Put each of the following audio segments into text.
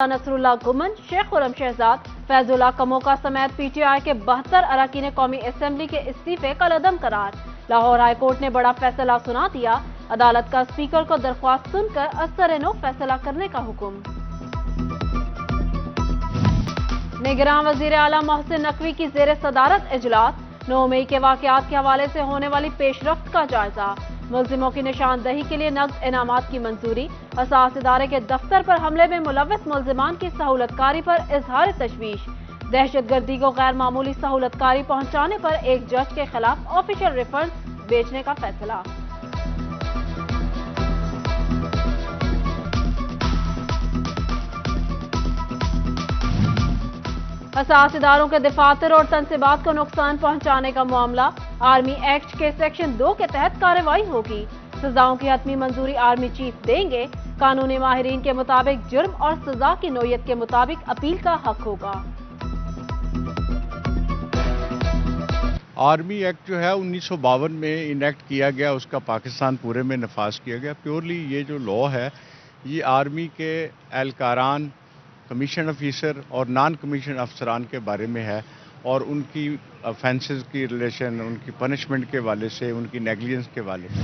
Nasrallah गुमन, Sheikh Khurram Shahzad, Faizullah Kamoka समेत PTI के 72 अरकान कौमी असम्बली के इस्तीफे कलअदम करार। लाहौर हाई कोर्ट ने बड़ा फैसला सुना दिया। अदालत का स्पीकर को दरख्वास्त सुनकर असर-ए-नौ फैसला करने का हुक्म। निगरान वजीर आला मोहसिन नकवी की जेर सदारत इजलास। 9 मई के वाकयात के हवाले से होने वाली पेशरफ्त का जायजा। मुल्जिमों की निशानदही के लिए नकद इनामात की मंजूरी। असास इदारे के दफ्तर पर हमले में मुलव्वस मुल्जिमान की सहूलतकारी पर इजहार तशवीश। दहशतगर्दी को गैर मामूली सहूलतकारी पहुंचाने पर एक जज के खिलाफ ऑफिशियल रिफंड बेचने का फैसला। असास इदारों के दफातर और तनसीबात को नुकसान पहुंचाने का मामला। आर्मी एक्ट के सेक्शन 2 के तहत कार्रवाई होगी। सजाओं की हतमी मंजूरी आर्मी चीफ देंगे। कानूनी माहिरीन के मुताबिक जुर्म और सजा की नोयत के मुताबिक अपील का हक होगा। आर्मी एक्ट जो है 1952 में इनेक्ट किया गया, उसका पाकिस्तान पूरे में नफाज किया गया। प्योरली ये जो लॉ है ये आर्मी के एहलकारान, कमीशन ऑफिसर और नॉन कमीशन अफसरान के बारे में है और उनकी ऑफेंसेस की रिलेशन, उनकी पनिशमेंट के वाले से, उनकी नेग्लिजेंस के वाले से।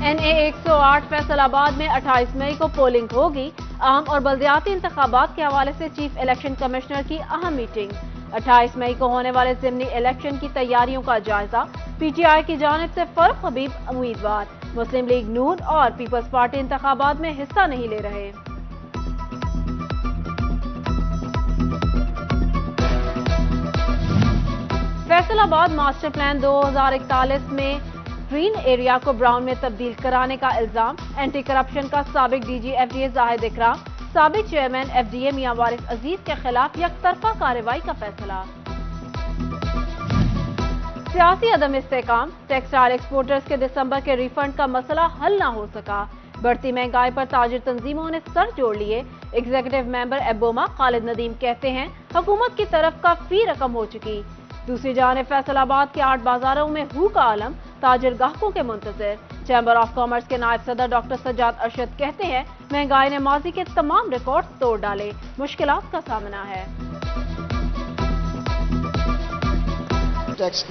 NA 108 फैसलाबाद में 28 मई को पोलिंग होगी। आम और बल्दियाती इंतखाबात के हवाले से चीफ इलेक्शन कमिश्नर की अहम मीटिंग। 28 मई को होने वाले ज़िमनी इलेक्शन की तैयारियों का जायजा। PTI की जानिब से फर्रुख हबीब उम्मीदवार। मुस्लिम लीग नून और पीपल्स पार्टी इंतखाबात में हिस्सा नहीं ले रहे। फैसलाबाद मास्टर प्लान 2041 में ग्रीन एरिया को ब्राउन में तब्दील कराने का इल्जाम। एंटी करप्शन का साबिक DG FDA जाहिद इकराम, साबिक चेयरमैन FDA मियां वारिस अजीज के खिलाफ यकतरफा कार्रवाई का फैसला। सियासी अदम इस्तेकाम। टेक्सटाइल एक्सपोर्टर्स के दिसंबर के रिफंड का मसला हल न हो सका। बढ़ती महंगाई पर ताजिर तंजीमों ने सर जोड़ लिए। एग्जीक्यूटिव मेंबर एबोमा खालिद नदीम कहते हैं हुकूमत की तरफ का फी रकम हो चुकी। दूसरी जानिब फैसलाबाद के 8 बाजारों में हू का आलम। ताजिर गाहकों के मुंतजर। चैम्बर ऑफ कॉमर्स के नायब सदर डॉक्टर सज्जाद अरशद कहते हैं महंगाई ने माजी के तमाम रिकॉर्ड तोड़ डाले, मुश्किलात का सामना है। टैक्स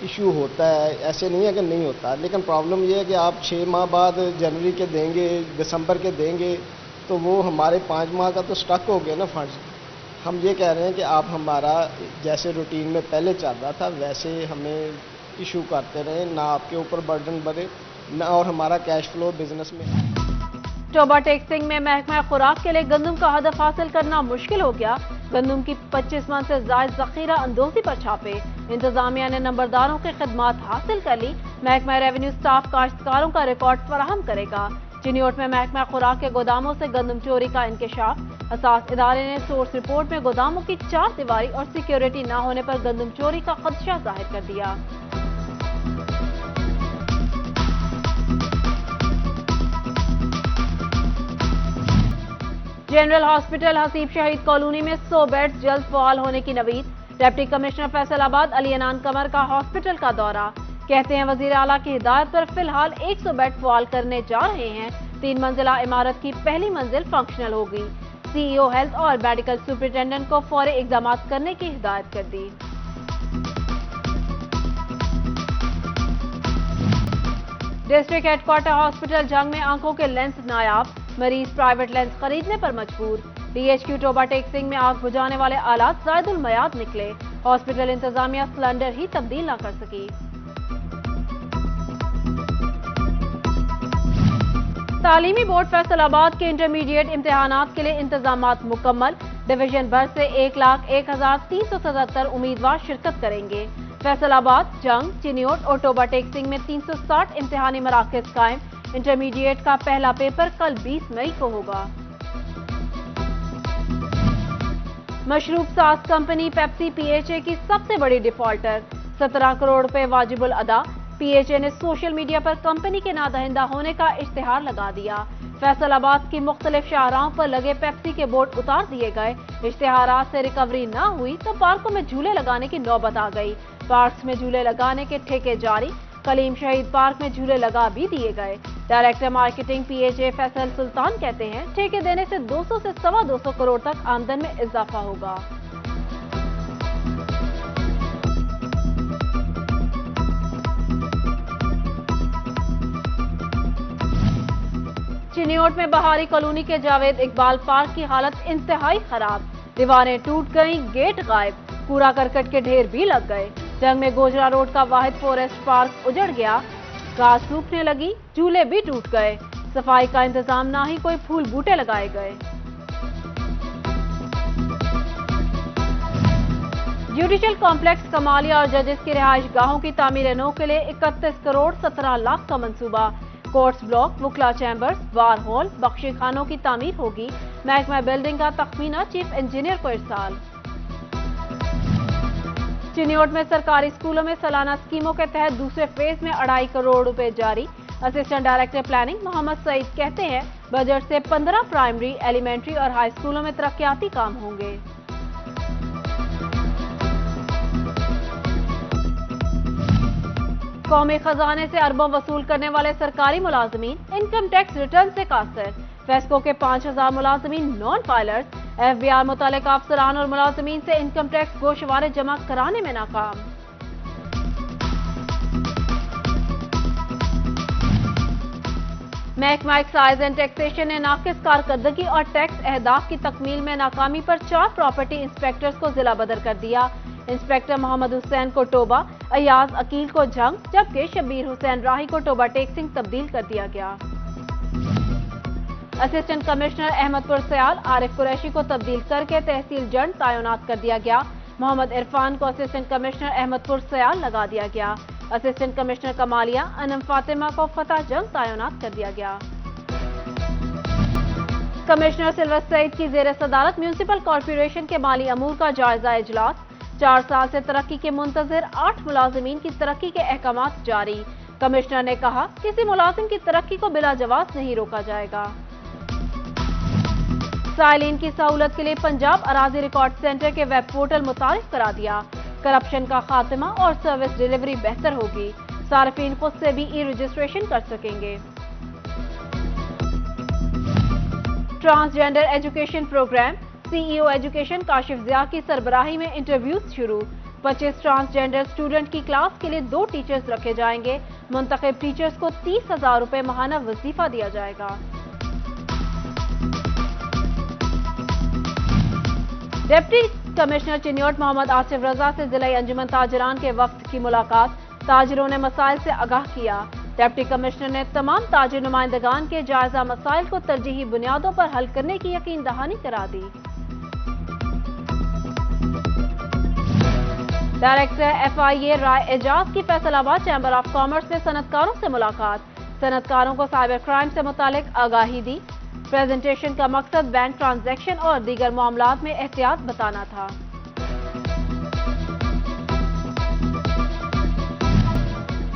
इशू होता है, ऐसे नहीं है कि नहीं होता, लेकिन प्रॉब्लम ये है कि आप 6 माह बाद जनवरी के देंगे, दिसंबर के देंगे, तो वो हमारे 5 माह का तो स्टक हो गया ना फंड्स। हम ये कह रहे हैं कि आप हमारा जैसे रूटीन में पहले चल रहा था वैसे हमें इशू करते रहें, ना आपके ऊपर बर्डन बढ़े ना और हमारा कैश फ्लो बिजनेस में। टोबा टेक्सिंग में महकमा खुराक के लिए गंदम का हदफ हासिल करना मुश्किल हो गया। गंदम की 25 मन से जायद जखीरा अंदोजी पर छापे। इंतजामिया ने नंबरदारों की खिदमात हासिल कर ली। महकमा रेवेन्यू स्टाफ काश्तकारों का रिकॉर्ड फराहम करेगा। चिन्योट में महकमा खुराक के गोदामों से गंदम चोरी का इंकशाफ। असास इदारे ने सोर्स रिपोर्ट में गोदामों की 4 दीवारी और सिक्योरिटी न होने पर गंदम चोरी का खदशा जाहिर कर दिया। जनरल हॉस्पिटल हसीब शहीद कॉलोनी में 100 बेड्स जल्द फआल होने की नवीद। डिप्टी कमिश्नर फैसलाबाद अली अनान कमर का हॉस्पिटल का दौरा। कहते हैं वजीर आला की हिदायत पर फिलहाल 100 बेड फआल करने जा रहे हैं। 3 मंजिला इमारत की पहली मंजिल फंक्शनल होगी। CEO हेल्थ और मेडिकल सुपरिटेंडेंट को फौरी इक़दाम करने की हिदायत कर दी। डिस्ट्रिक्ट हेडक्वार्टर हॉस्पिटल जंग में आंखों के लेंस नायाब। मरीज प्राइवेट लेंस खरीदने पर मजबूर। DHQ टोबा टेक्सिंग में आग बुझाने वाले आलात ज़ायदुल मयाद निकले। हॉस्पिटल इंतजामिया सिलेंडर ही तब्दील न कर सकी। तालीमी बोर्ड फैसलाबाद के इंटरमीडिएट इम्तिहानात के लिए इंतजामात मुकम्मल। डिवीजन भर से 1,01,377 उम्मीदवार शिरकत करेंगे। फैसलाबाद, जंग, चिन्योट और टोबा टेक्सिंग में 360 इम्तिहानी मराकज़ कायम। इंटरमीडिएट का पहला पेपर कल 20 मई को होगा। मशरूब साज कंपनी पेप्सी PHA की सबसे बड़ी डिफॉल्टर। 17 करोड़ रुपए वाजिबुल अदा। PHA ने सोशल मीडिया पर कंपनी के नादहिंदा होने का इश्तिहार लगा दिया। फैसलाबाद की मुख्तलिफ शाहराहों पर लगे पेप्सी के बोर्ड उतार दिए गए। इश्तिहारात से रिकवरी न हुई तो पार्कों में झूले लगाने की नौबत आ गई। पार्क्स में झूले लगाने के ठेके जारी। कलीम शहीद पार्क में झूले लगा भी दिए गए। डायरेक्टर मार्केटिंग PHA फैसल सुल्तान कहते हैं, ठेके देने से 200 से 225 करोड़ तक आमदन में इजाफा होगा। चिनियोट में बहारी कॉलोनी के जावेद इकबाल पार्क की हालत इंतहाई खराब। दीवारें टूट गईं, गेट गायब, कूड़ा करकट के ढेर भी लग गए। जंग में गोजरा रोड का वाहिद फॉरेस्ट पार्क उजड़ गया, घास सूखने लगी, झूले भी टूट गए। सफाई का इंतजाम ना ही कोई फूल बूटे लगाए गए। जुडिशल कॉम्प्लेक्स कमालिया और जजेस की रिहाइश गाहों की तामीर नौ के लिए 31 करोड़ 17 लाख का मंसूबा। कोर्ट्स ब्लॉक, वुकला चैम्बर्स, बार हॉल, बख्शी खानों की तामीर होगी। महकमा बिल्डिंग का तखमीना चीफ इंजीनियर को इरसाल। चिनियोट में सरकारी स्कूलों में सालाना स्कीमों के तहत दूसरे फेज में 2.5 करोड़ रुपए जारी। Assistant director planning Mohammad Saeed कहते हैं, बजट से 15 प्राइमरी, एलिमेंट्री और हाई स्कूलों में तरक्याती काम होंगे। कौमी खजाने से अरबों वसूल करने वाले सरकारी मुलाजमीन इनकम टैक्स रिटर्न से कासिर। फेस्को के 5000 मुलाजमीन नॉन फाइलर्स, FBI मुतालिक अफसरान और मुलाजमीन से इनकम टैक्स गोशवारे जमा कराने में नाकाम। महकमा एक्साइज एंड टैक्सेशन ने नाकिस कारकर्दगी और टैक्स अहदाफ की तकमील में नाकामी पर 4 प्रॉपर्टी इंस्पेक्टर्स को जिला बदर कर दिया। इंस्पेक्टर मोहम्मद हुसैन को टोबा, अयाज अकील को जंग, जबकि शब्बीर हुसैन राही को टोबा टेक्सिंग तब्दील कर दिया गया। असिस्टेंट कमिश्नर अहमदपुर सयाल आरिफ कुरैशी को तब्दील करके तहसील जंड तैनात कर दिया गया। मोहम्मद इरफान को असिस्टेंट कमिश्नर अहमदपुर सयाल लगा दिया गया। असिस्टेंट कमिश्नर कमालिया अनम फातिमा को फतह जंग तैनात कर दिया गया। कमिश्नर सिल्वर सईद की जेर सदारत म्यूनिसिपल कॉर्पोरेशन के माली अमूर का जायजा इजलास। 4 साल से तरक्की के मुंतजिर 8 मुलाजिमीन की तरक्की के अहकामात जारी। कमिश्नर ने कहा, किसी मुलाजिम की तरक्की को बिला जवाब नहीं रोका जाएगा। साइलिन की सहूलत के लिए पंजाब अराजी रिकॉर्ड सेंटर के वेब पोर्टल मुतारिफ करा दिया। करप्शन का खात्मा और सर्विस डिलीवरी बेहतर होगी। सार्फिन खुद से भी ई रजिस्ट्रेशन कर सकेंगे। Transgender education program, CEO education Kashif Zia की सरबराही में इंटरव्यूज शुरू। 25 ट्रांसजेंडर स्टूडेंट की क्लास के लिए 2 टीचर्स रखे जाएंगे। मुंतखब टीचर्स को 30,000 रुपए माहाना वजीफा दिया जाएगा। डिप्टी कमिश्नर चिनियोट मोहम्मद आसिफ रजा से जिला अंजुमन ताजरान के वफ्द की मुलाकात। ताजिरों ने मसाइल से आगाह किया। डिप्टी कमिश्नर ने तमाम ताजिर नुमाइंदगान के जायजा मसाइल को तरजीही बुनियादों पर हल करने की यकीन दहानी करा दी। डायरेक्टर FIA राय एजाज की फैसलाबाद चैम्बर ऑफ कॉमर्स में सनतकारों से मुलाकात। सनतकारों को साइबर क्राइम से मुतालिक आगाही दी। प्रेजेंटेशन का मकसद बैंक ट्रांजैक्शन और दीगर मामलात में एहतियात बताना था।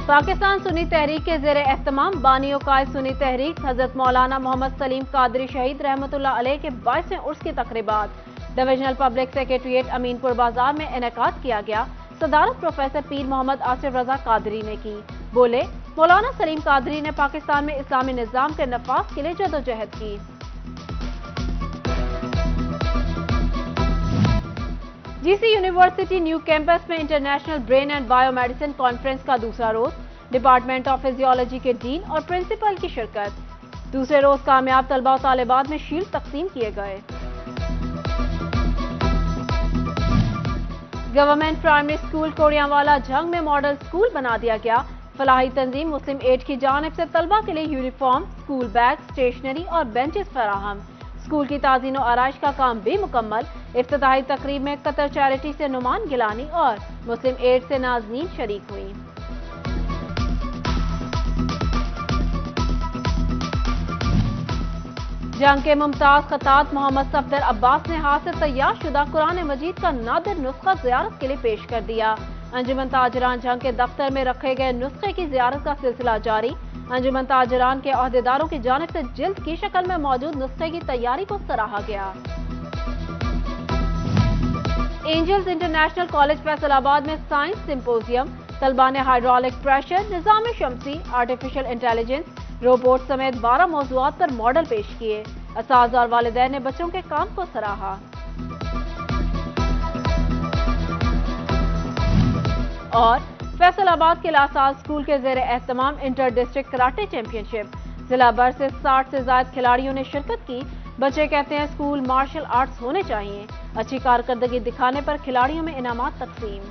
पाकिस्तान सुन्नी तहरीक के ज़ेरे एहतमाम बानियों कायद सुन्नी तहरीक हजरत मौलाना मोहम्मद सलीम कादरी शहीद रहमतुल्लाह अलैह के 22वें उर्स की तकरीबात डिविजनल पब्लिक सेक्रेटरिएट अमीनपुर बाजार में इनेकाद किया गया। सदारत प्रोफेसर पीर मोहम्मद आसिफ रजा कादरी ने की। बोले, मौलाना सलीम कादरी ने पाकिस्तान में इस्लामी निज़ाम के नफाज के लिए जदोजहद की। GC यूनिवर्सिटी न्यू कैंपस में international brain and biomedicine conference का दूसरा रोज। डिपार्टमेंट ऑफ फिजियोलॉजी के डीन और प्रिंसिपल की शिरकत। दूसरे रोज कामयाब तलबा और तालिबात में शील्ड तकसीम किए गए। गवर्नमेंट प्राइमरी स्कूल कोड़ियांवाला जंग में मॉडल स्कूल बना दिया गया। फलाही तंजीम मुस्लिम एड की जानिब से तलबा के लिए यूनिफॉर्म, स्कूल बैग, स्टेशनरी और बेंचेस फराहम। स्कूल की ताज़ीन और आराइश का काम भी मुकम्मल। इफ्तिताही तकरीब में कतर चैरिटी से नुमान गिलानी और मुस्लिम एड से नाजनीन शरीक हुई। जंग के मुमताज खतात मोहम्मद सफदर अब्बास ने हाथ से तैयार शुदा कुरान मजीद का नादिर नुस्खा ज़ियारत के लिए पेश कर दिया। अंजुमन ताजरान जंग के दफ्तर में रखे गए नुस्खे की ज़ियारत का सिलसिला जारी। अंजुमन ताजरान के अहदेदारों की जानिब से जिल्द की शक्ल में मौजूद नुस्खे की तैयारी को सराहा गया। एंजल्स इंटरनेशनल कॉलेज फैसलाबाद में साइंस सिंपोजियम। طلبہ نے ہائیڈرولک پریشر، نظام شمسی، آرٹیفیشل انٹیلیجنس، روبوٹ سمیت 12 موضوعات پر ماڈل پیش کیے۔ اساتذہ اور والدین نے بچوں کے کام کو سراہا۔ اور فیصل آباد کے لاسال اسکول کے زیر اہتمام انٹر ڈسٹرکٹ کراٹے چیمپئن شپ، ضلع بھر سے 60 سے زائد کھلاڑیوں نے شرکت کی۔ بچے کہتے ہیں اسکول مارشل آرٹس ہونے چاہیے۔ اچھی کارکردگی دکھانے پر کھلاڑیوں میں انعامات تقسیم۔